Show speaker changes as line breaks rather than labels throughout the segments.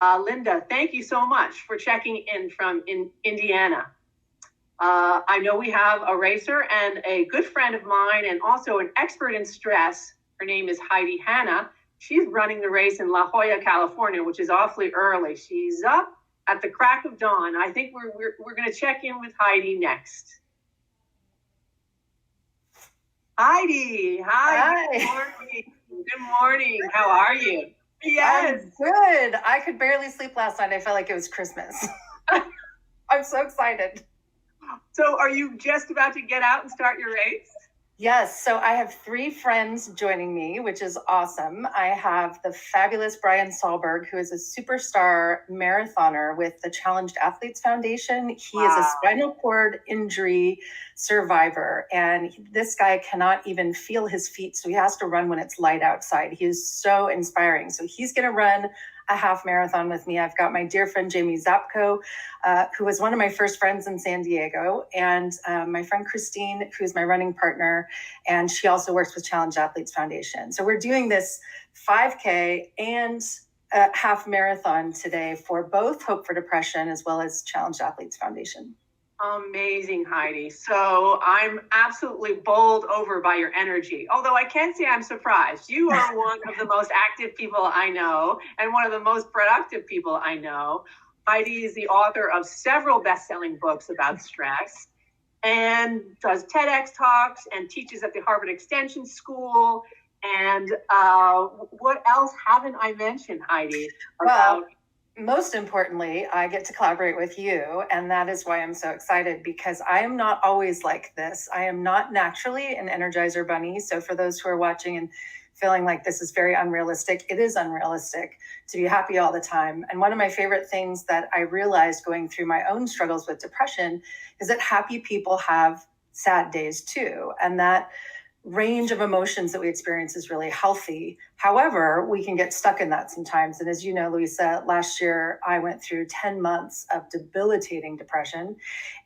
Linda, thank you so much for checking in from Indiana. I know we have a racer and a good friend of mine and also an expert in stress. Her name is Heidi Hanna. She's running the race in La Jolla, California, which is awfully early. She's up at the crack of dawn. I think we're going to check in with Heidi next. Heidi, hi. Good morning. Good morning. How are you?
Yes. I'm good. I could barely sleep last night. I felt like it was Christmas. I'm so excited.
So are you just about to get out and start your race?
Yes. So I have 3 friends joining me, which is awesome. I have the fabulous Brian Sahlberg, who is a superstar marathoner with the Challenged Athletes Foundation. He is a spinal cord injury survivor, and this guy cannot even feel his feet, so he has to run when it's light outside. He is so inspiring. So he's going to run a half marathon with me. I've got my dear friend Jamie Zapko, who was one of my first friends in San Diego, and my friend Christine, who's my running partner, and she also works with Challenge Athletes Foundation. So we're doing this 5K and half marathon today for both Hope for Depression as well as Challenge Athletes Foundation.
Amazing, Heidi. So I'm absolutely bowled over by your energy. Although I can't say I'm surprised. You are one of the most active people I know and one of the most productive people I know. Heidi is the author of several best-selling books about stress and does TEDx talks and teaches at the Harvard Extension School. And what else haven't I mentioned, Heidi, about...
Most importantly, I get to collaborate with you, and that is why I'm so excited, because I am not always like this. I am not naturally an Energizer bunny. So for those who are watching and feeling like this is very unrealistic, it is unrealistic to be happy all the time. And one of my favorite things that I realized going through my own struggles with depression is that happy people have sad days too, and that range of emotions that we experience is really healthy. However, we can get stuck in that sometimes. And as you know, Louisa, last year I went through 10 months of debilitating depression.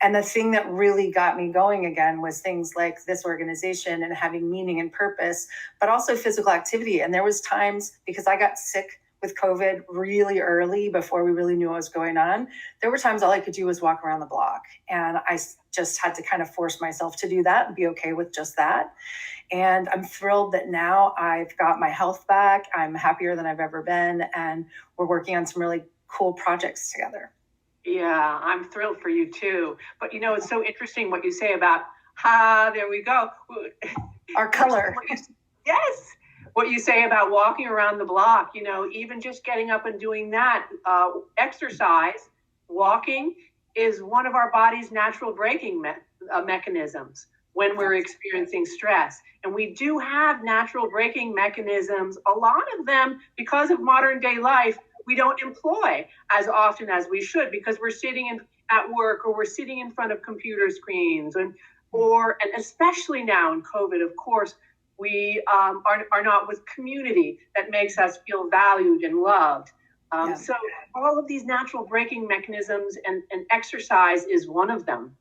And the thing that really got me going again was things like this organization and having meaning and purpose, but also physical activity. And there was times, because I got sick with COVID really early before we really knew what was going on, there were times all I could do was walk around the block. And I just had to kind of force myself to do that and be okay with just that. And I'm thrilled that now I've got my health back. I'm happier than I've ever been. And we're working on some really cool projects together.
Yeah, I'm thrilled for you too. But it's so interesting what you say about, there we go.
Our color.
Yes. What you say about walking around the block, even just getting up and doing that, exercise, walking is one of our body's natural braking mechanisms when we're experiencing stress. And we do have natural braking mechanisms, a lot of them, because of modern day life, we don't employ as often as we should, because we're sitting at work or we're sitting in front of computer screens, and especially now in COVID, of course, we are not with community that makes us feel valued and loved. So all of these natural braking mechanisms and exercise is one of them.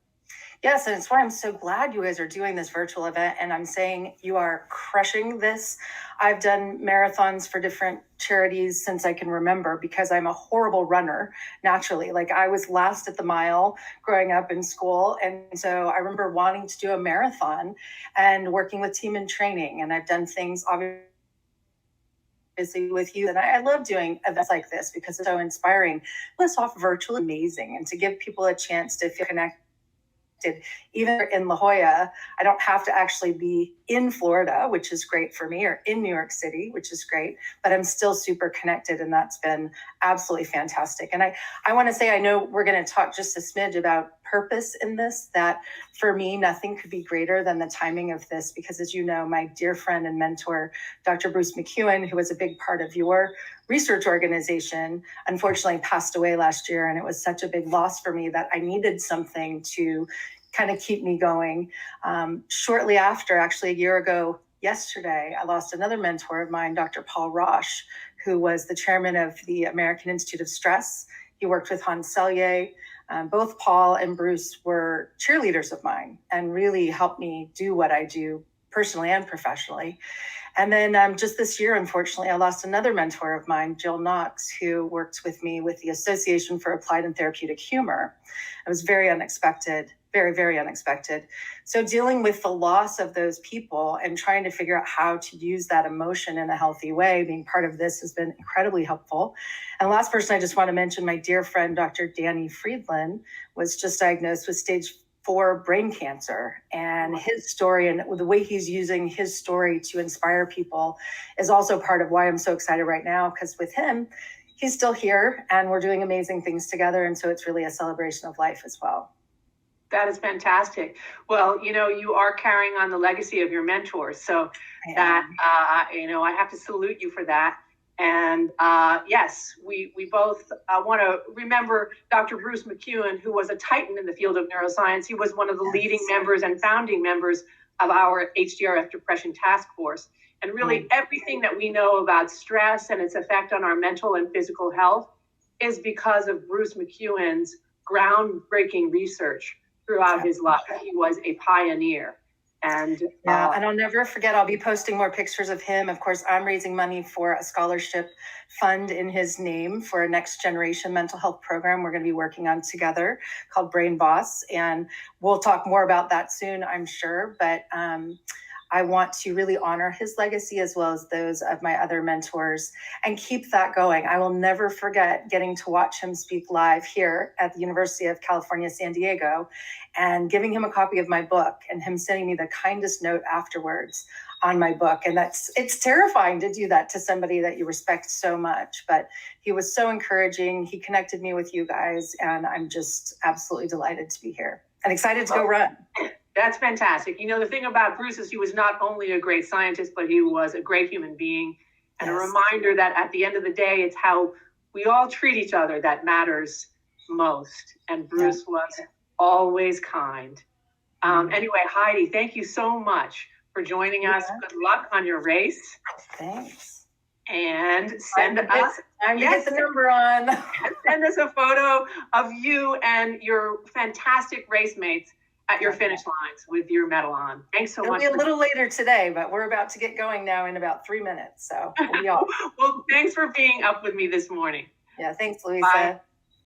Yes, and it's why I'm so glad you guys are doing this virtual event, and I'm saying you are crushing this. I've done marathons for different charities since I can remember, because I'm a horrible runner naturally. Like, I was last at the mile growing up in school, and so I remember wanting to do a marathon and working with team in training, and I've done things obviously with you, and I love doing events like this because it's so inspiring. Let's off virtual, amazing, and to give people a chance to feel connected. Even in La Jolla, I don't have to actually be in Florida, which is great for me, or in New York City, which is great, but I'm still super connected, and that's been absolutely fantastic. And I want to say, I know we're going to talk just a smidge about purpose in this, that for me, nothing could be greater than the timing of this, because as you know, my dear friend and mentor, Dr. Bruce McEwen, who was a big part of your research organization, unfortunately passed away last year. And it was such a big loss for me that I needed something to kind of keep me going. Shortly after, actually a year ago yesterday, I lost another mentor of mine, Dr. Paul Roche, who was the chairman of the American Institute of Stress. He worked with Hans Selye. Both Paul and Bruce were cheerleaders of mine and really helped me do what I do personally and professionally. And then just this year, unfortunately, I lost another mentor of mine, Jill Knox, who worked with me with the Association for Applied and Therapeutic Humor. It was very unexpected, very, very unexpected. So dealing with the loss of those people and trying to figure out how to use that emotion in a healthy way, being part of this has been incredibly helpful. And the last person I just want to mention, my dear friend, Dr. Danny Friedland, was just diagnosed with stage 4 brain cancer, and his story and the way he's using his story to inspire people is also part of why I'm so excited right now, because with him, he's still here and we're doing amazing things together. And so it's really a celebration of life as well.
That is fantastic. Well, you are carrying on the legacy of your mentors. So that, I have to salute you for that. And yes, we both want to remember Dr. Bruce McEwen, who was a titan in the field of neuroscience. He was one of the leading members and founding members of our HDRF Depression Task Force. And really everything that we know about stress and its effect on our mental and physical health is because of Bruce McEwen's groundbreaking research throughout his life. He was a pioneer. And
and I'll never forget, I'll be posting more pictures of him. Of course, I'm raising money for a scholarship fund in his name for a next generation mental health program we're going to be working on together called Brain Boss. And we'll talk more about that soon, I'm sure. But I want to really honor his legacy as well as those of my other mentors and keep that going. I will never forget getting to watch him speak live here at the University of California, San Diego, and giving him a copy of my book and him sending me the kindest note afterwards on my book. And it's terrifying to do that to somebody that you respect so much, but he was so encouraging. He connected me with you guys, and I'm just absolutely delighted to be here and excited to go run.
That's fantastic. The thing about Bruce is he was not only a great scientist, but he was a great human being. And a reminder that at the end of the day, it's how we all treat each other that matters most. And Bruce was always kind. Anyway, Heidi, thank you so much for joining us. Good luck on your race.
Thanks.
And send us
get the number on.
Send us a photo of you and your fantastic race mates at your finish lines with your medal on. Thanks so much.
It'll be a little later today, but we're about to get going now in about 3 minutes. So we'll be off.
Well, thanks for being up with me this morning.
Yeah, thanks, Louisa.
Bye.